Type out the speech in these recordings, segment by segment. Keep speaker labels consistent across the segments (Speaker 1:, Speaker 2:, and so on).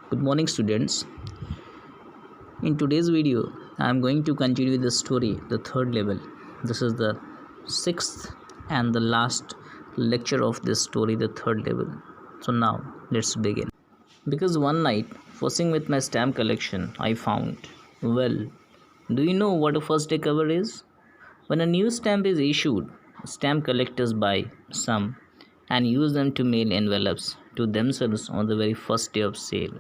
Speaker 1: Good morning, students. In today's video, I am going to continue the story, the third level. This is the sixth and the last lecture of this story, the third level. So now, let's begin. Because one night, fussing with my stamp collection, I found, well, do you know what a first day cover is? When a new stamp is issued, stamp collectors buy some and use them to mail envelopes to themselves on the very first day of sale,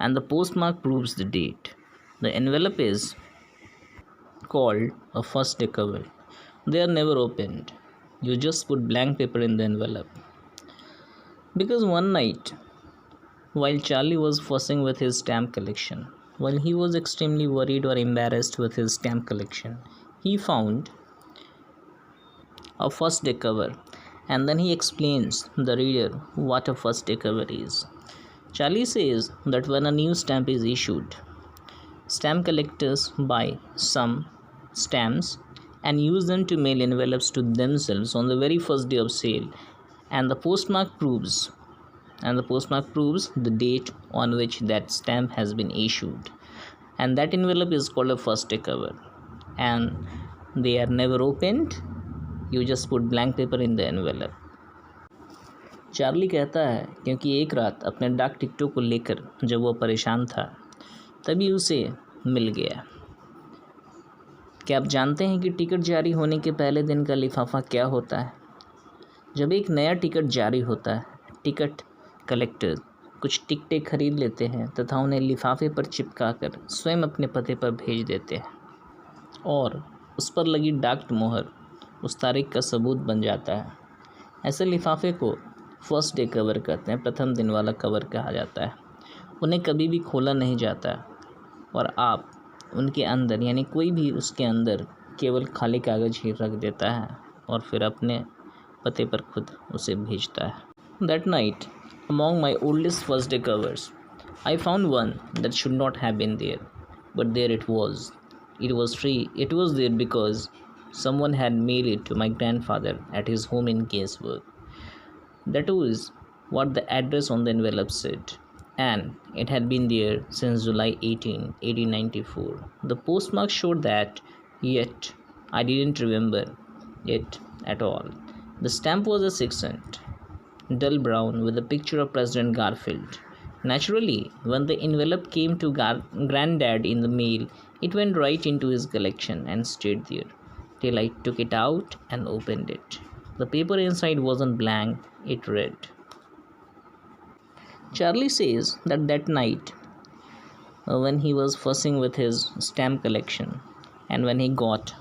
Speaker 1: and the postmark proves the date. The envelope is called a first day cover. They are never opened. You just put blank paper in the envelope. Because one night, while Charlie was fussing with his stamp collection, while he was extremely worried or embarrassed with his stamp collection, he found a first day cover, and then he explains the reader what a first day cover is. Charlie says that when a new stamp is issued, stamp collectors buy some stamps and use them to mail envelopes to themselves on the very first day of sale, and the postmark proves the date on which that stamp has been issued, and that envelope is called a first day cover, and they are never opened. You just put blank paper in the envelope. Charlie कहता है क्योंकि एक रात अपने डाक टिकटों को लेकर जब वो परेशान था तभी उसे मिल गया। क्या आप जानते हैं कि टिकट जारी होने के पहले दिन का लिफाफा क्या होता है? जब एक नया टिकट जारी होता है, टिकट कलेक्टर कुछ टिकटें खरीद लेते हैं तथा उन्हें लिफाफे पर चिपकाकर स्वयं अपने पते पर भेज देते हैं, और उस पर लगी डाक मोहर उस तारीख का सबूत बन जाता है। ऐसे लिफाफे को फर्स्ट डे कवर कहते हैं, प्रथम दिन वाला कवर कहा जाता है। उन्हें कभी भी खोला नहीं जाता और आप उनके अंदर यानी कोई भी उसके अंदर केवल खाली कागज़ ही रख देता है और फिर अपने पते पर खुद उसे भेजता है। That night, among my oldest first day covers, I found one that should not have been there, but there it was. It was free. It was there because someone had mailed it to my grandfather at his home in Gainsborough. That was what the address on the envelope said, and it had been there since July 18, 1894. The postmark showed that, yet I didn't remember it at all. The stamp was a 6 cent, dull brown with a picture of President Garfield. Naturally, when the envelope came to Granddad in the mail, it went right into his collection and stayed there till I took it out and opened it. The paper inside wasn't blank, it read. Charlie says that night, when he was fussing with his stamp collection and when he got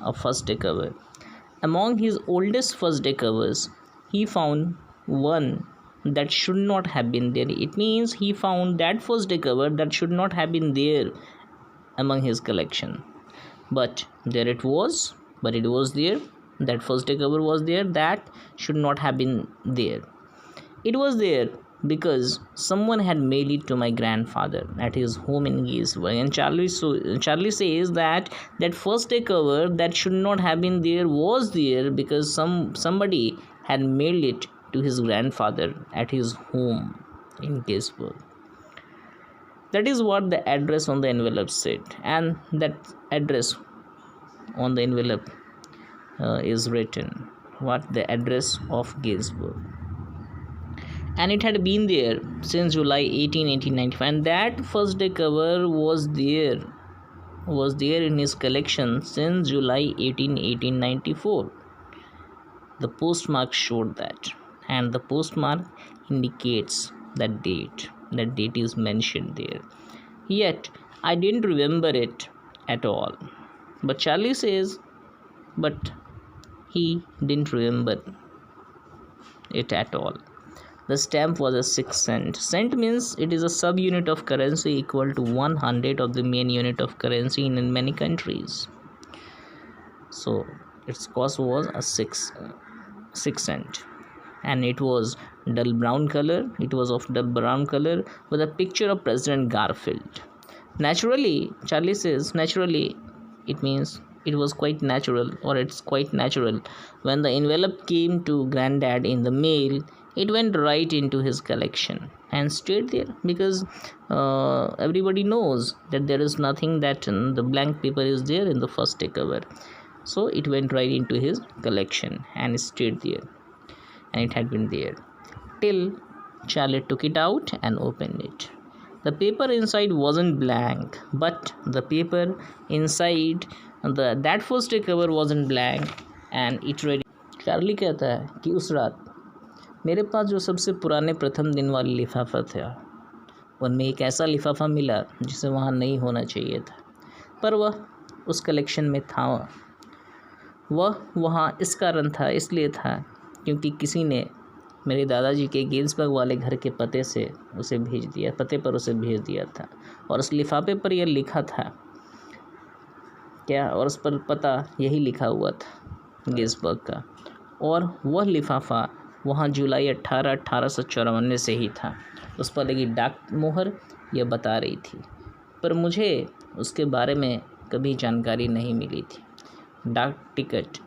Speaker 1: a first day cover, among his oldest first day covers, he found one that should not have been there. It means he found that first day cover that should not have been there among his collection. But there it was, there. That first day cover was there, that should not have been there. It was there because someone had mailed it to my grandfather at his home in Gainsborough. And Charlie says that first day cover that should not have been there was there because somebody had mailed it to his grandfather at his home in Gainsborough. That is what the address on the envelope said, and that address on the envelope is written, what the address of Gainsborough, and it had been there since July 18, 1895, and that first day cover was there in his collection since July 18, 1894. The postmark showed that, and the postmark indicates that date is mentioned there, yet I didn't remember it at all. But Charlie says but he didn't remember it at all. The stamp was a 6 cent. Cent means it is a subunit of currency equal to 1/100 of the main unit of currency in many countries. So its cost was a 6 cent, and it was dull brown color. It was of dull brown color with a picture of President Garfield. Naturally, Charlie says, it means it was quite natural, or it's quite natural, when the envelope came to Granddad in the mail, It went right into his collection and stayed there because everybody knows that there is nothing that the blank paper is there in the first takeover. So it went right into his collection and stayed there, and it had been there till Charlie took it out and opened it. The paper inside wasn't blank, but the paper inside that first takeover wasn't blank, and it read. Charlie कहता है कि उस रात मेरे पास जो सबसे पुराने प्रथम दिन वाली लिफाफा था, उनमें एक ऐसा लिफाफा मिला जिसे वहाँ नहीं होना चाहिए था, पर वह उस कलेक्शन में था। वह वहाँ इस कारण था, इसलिए था क्योंकि किसी ने मेरे दादाजी के गेल्सबर्ग वाले घर के पते पर उसे भेज दिया था, और उस लिफाफे पर यह लिखा था क्या, और उस पर पता यही लिखा हुआ था गेल्सबर्ग का, और वह लिफाफा वहाँ जुलाई 18, 1854 से ही था। उस पर लगी डाक मोहर यह बता रही थी, पर मुझे उसके बारे में कभी जानकारी नहीं मिली थी। डाक टिकट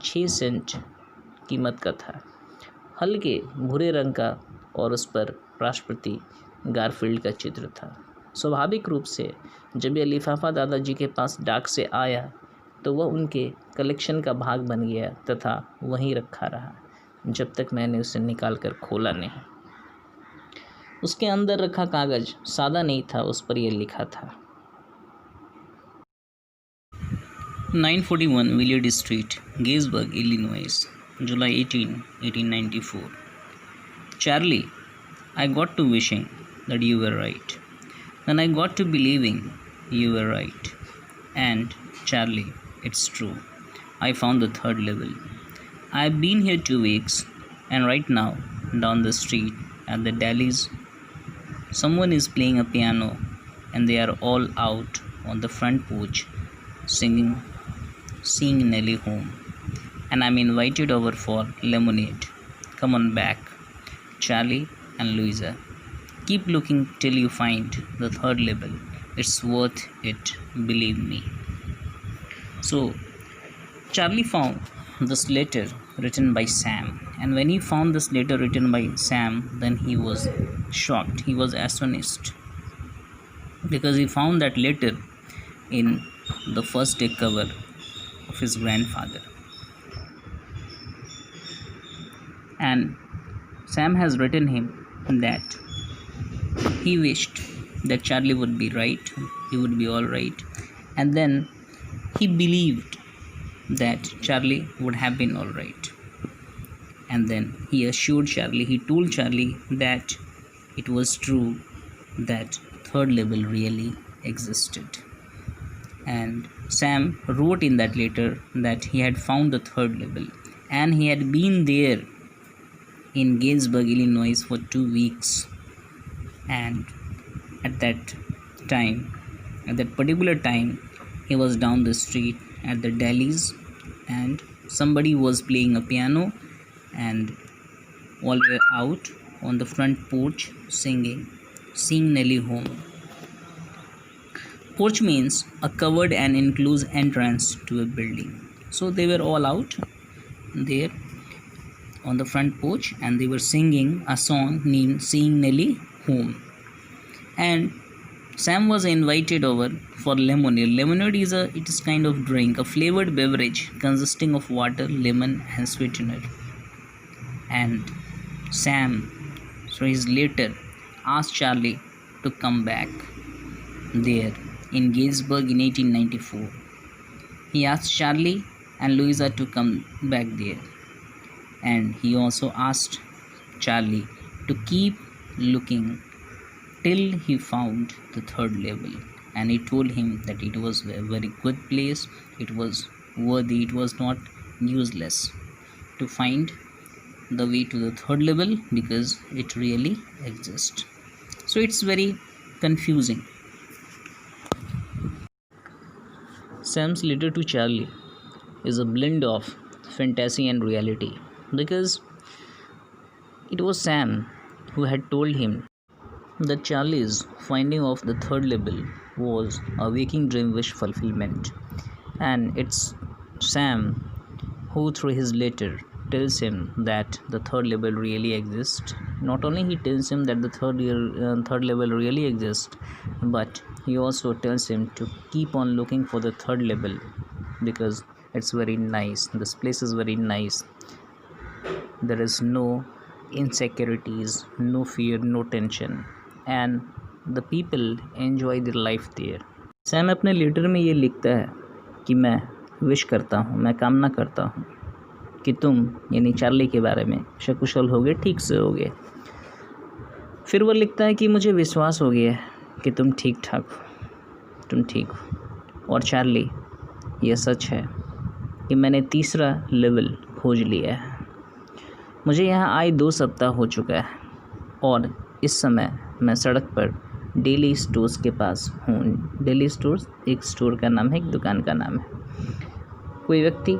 Speaker 1: 6 सेंट कीमत का था, हल्के भूरे रंग का, और उस पर राष्ट्रपति गारफील्ड का चित्र था। स्वाभाविक रूप से जब यह लिफाफा दादाजी के पास डाक से आया तो वह उनके कलेक्शन का भाग बन गया तथा वहीं रखा रहा जब तक मैंने उसे निकाल कर खोला नहीं। उसके अंदर रखा कागज सादा नहीं था, उस पर यह लिखा था 941 Willard street, Galesburg, Illinois, July 18, 1894. Charlie, I got to wishing that you were right. Then I got to believing you were right. And Charlie, it's true. I found the third level. I've been here 2 weeks, and right now, down the street at the Dallies, someone is playing a piano, and they are all out on the front porch singing Nelly Home. And I'm invited over for lemonade. Come on back, Charlie and Louisa. Keep looking till you find the third level. It's worth it, believe me. So, Charlie found this letter written by Sam. And when he found this letter written by Sam, then he was shocked. He was astonished. Because he found that letter in the first day cover of his grandfather. And Sam has written him that he wished that Charlie would be right, he would be all right, and then he believed that Charlie would have been all right. And then he assured Charlie, he told Charlie that it was true that third level really existed. And Sam wrote in that letter that he had found the third level and he had been there in Galesburg, Illinois for 2 weeks, and at that particular time, he was down the street at the Dallies, and somebody was playing a piano, and all were out on the front porch singing Nelly Home. Porch means a covered and enclosed entrance to a building. So they were all out there on the front porch and they were singing a song named Seeing Nelly Home. And Sam was invited over for lemonade. Lemonade is kind of drink, a flavored beverage consisting of water, lemon and sweetener. And Sam, so his letter, asked Charlie to come back there in Galesburg in 1894. He asked Charlie and Louisa to come back there. And he also asked Charlie to keep looking till he found the third level. And he told him that it was a very good place, it was worthy, it was not useless to find the way to the third level because it really exists. So it's very confusing. Sam's letter to Charlie is a blend of fantasy and reality because it was Sam who had told him that Charlie's finding of the third level was a waking dream wish fulfillment, and it's Sam who through his letter tells him that the third level really exists. Not only he tells him that the third level really exists, but he also tells him to keep on looking for the third level because it's very nice. This place is very nice. There is no insecurities, no fear, no tension, and the people enjoy their life there. Sam अपने letter में ये लिखता है कि मैं wish करता हूँ, मैं कामना करता हूँ कि तुम यानी चार्ली के बारे में सकुशल होगे, ठीक से होगे। फिर वो लिखता है कि मुझे विश्वास हो गया है कि तुम ठीक ठाक हो, तुम ठीक हो। और चार्ली, यह सच है कि मैंने तीसरा लेवल खोज लिया है। मुझे यहाँ आए 2 सप्ताह हो चुका है और इस समय मैं सड़क पर डेली स्टोर्स के पास हूँ। डेली स्टोर्स एक स्टोर का नाम है, एक दुकान का नाम है। कोई व्यक्ति,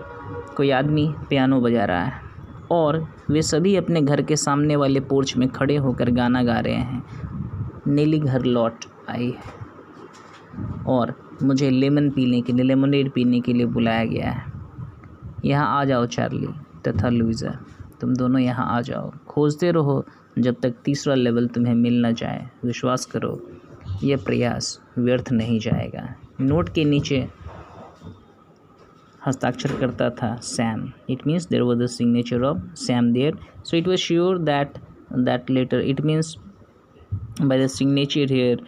Speaker 1: कोई आदमी पियानो बजा रहा है और वे सभी अपने घर के सामने वाले पोर्च में खड़े होकर गाना गा रहे हैं। नीली घर लौट आई है और मुझे लेमनेड पीने के लिए बुलाया गया है। यहाँ आ जाओ चार्ली तथा लुइजा, तुम दोनों यहाँ आ जाओ। खोजते रहो जब तक तीसरा लेवल तुम्हें मिल न जाए। विश्वास करो, यह प्रयास व्यर्थ नहीं जाएगा। नोट के नीचे हस्ताक्षर करता था Sam. It means there was the signature of Sam there, so it was sure that letter, it means by the signature here,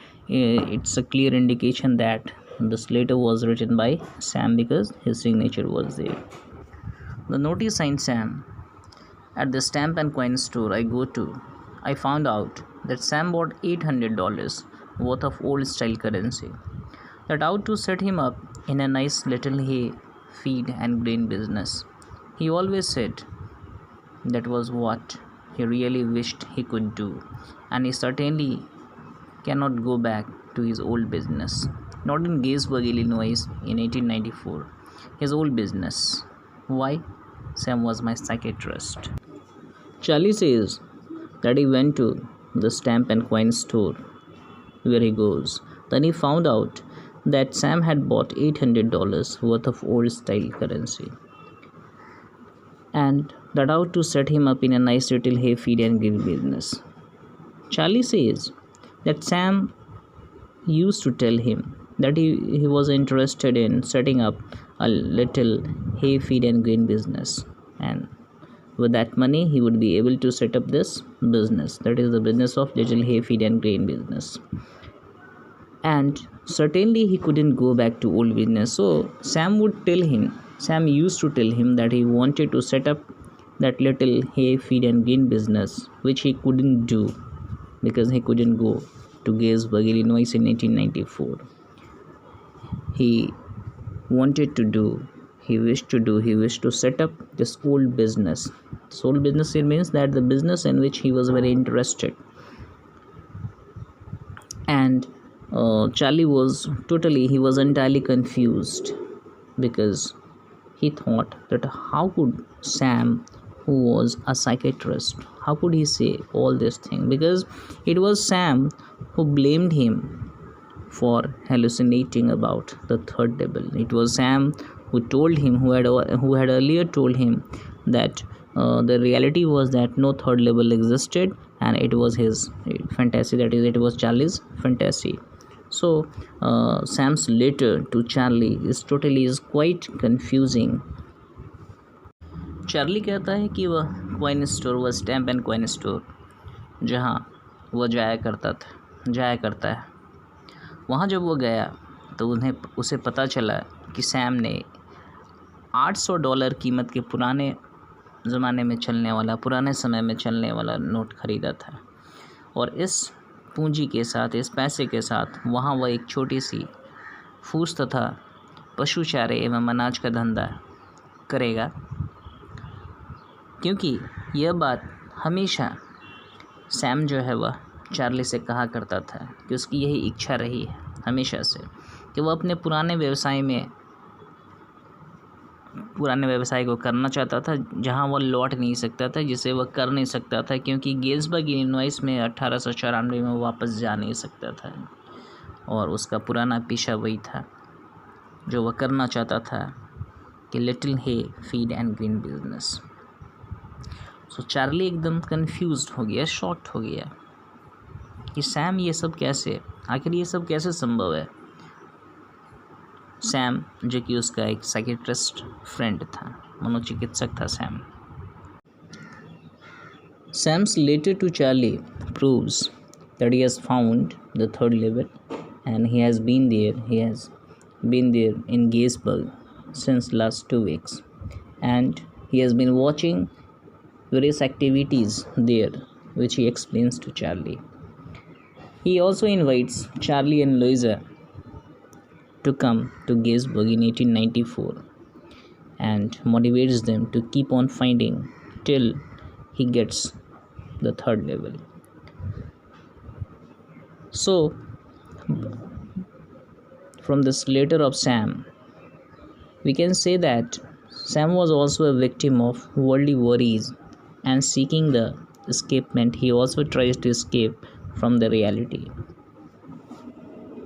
Speaker 1: it's a clear indication that this letter was written by Sam because his signature was there. The note is signed Sam. At the stamp and coin store I go to, I found out that Sam bought $800 worth of old style currency that ought to set him up in a nice little hay, feed and grain business. He always said that was what he really wished he could do, and he certainly cannot go back to his old business. Not in Gettysburg, Illinois in 1894. His old business. Why? Sam was my psychiatrist. Charlie says that he went to the stamp and coin store where he goes. Then he found out that Sam had bought $800 worth of old style currency, and that ought to set him up in a nice little hay, feed and grain business. Charlie says that Sam used to tell him that he was interested in setting up a little hay, feed and grain business, and with that money he would be able to set up this business, that is the business of little hay, feed and grain business. And certainly he couldn't go back to old business, so Sam used to tell him that he wanted to set up that little hay, feed and grain business, which he couldn't do because he couldn't go to Gettysburg, Illinois in 1894. He wished to set up this old business. This old business, it means that the business in which he was very interested. And Charlie was entirely confused because he thought that how could Sam, who was a psychiatrist, how could he say all this thing? Because it was Sam who blamed him for hallucinating about the third level. It was Sam who told him, who had earlier told him that the reality was that no third level existed, and it was his fantasy, that is, it was Charlie's fantasy. So Sam's letter to Charlie is quite confusing. Charlie कहता है कि वह coin store, वह stamp and coin store जहाँ वह जाया करता है, वहाँ जब वो गया तो उसे पता चला कि सैम ने $800 कीमत के पुराने समय में चलने वाला नोट खरीदा था, और इस पूंजी के साथ, इस पैसे के साथ वहाँ वह एक छोटी सी फूस तथा पशु चारे एवं अनाज का धंधा करेगा, क्योंकि यह बात हमेशा सैम जो है वह चार्ली से कहा करता था कि उसकी यही इच्छा रही है हमेशा से कि वह अपने पुराने व्यवसाय को करना चाहता था, जहां वह लौट नहीं सकता था, जिसे वह कर नहीं सकता था, क्योंकि गेट्सबर्ग इलिनॉइस में 1894 में वापस जा नहीं सकता था, और उसका पुराना पेशा वही था जो वह करना चाहता था कि little hey, feed and green business. So Charlie एकदम कन्फ्यूज्ड हो गया, शॉक्ड हो गया कि सैम ये सब कैसे, आखिर ये सब कैसे संभव है। सैम जो कि उसका एक साइकेट्रिस्ट फ्रेंड था, मनोचिकित्सक था Sam. Sam's letter to Charlie proves that he has found the third level and he has been there in Gettysburg since last 2 weeks, and he has been watching various activities there which he explains to Charlie. He also invites Charlie and Louisa to come to Gettysburg in 1894 and motivates them to keep on finding till he gets the third level. So from this letter of Sam, we can say that Sam was also a victim of worldly worries, and seeking the escapement, he also tries to escape from the reality.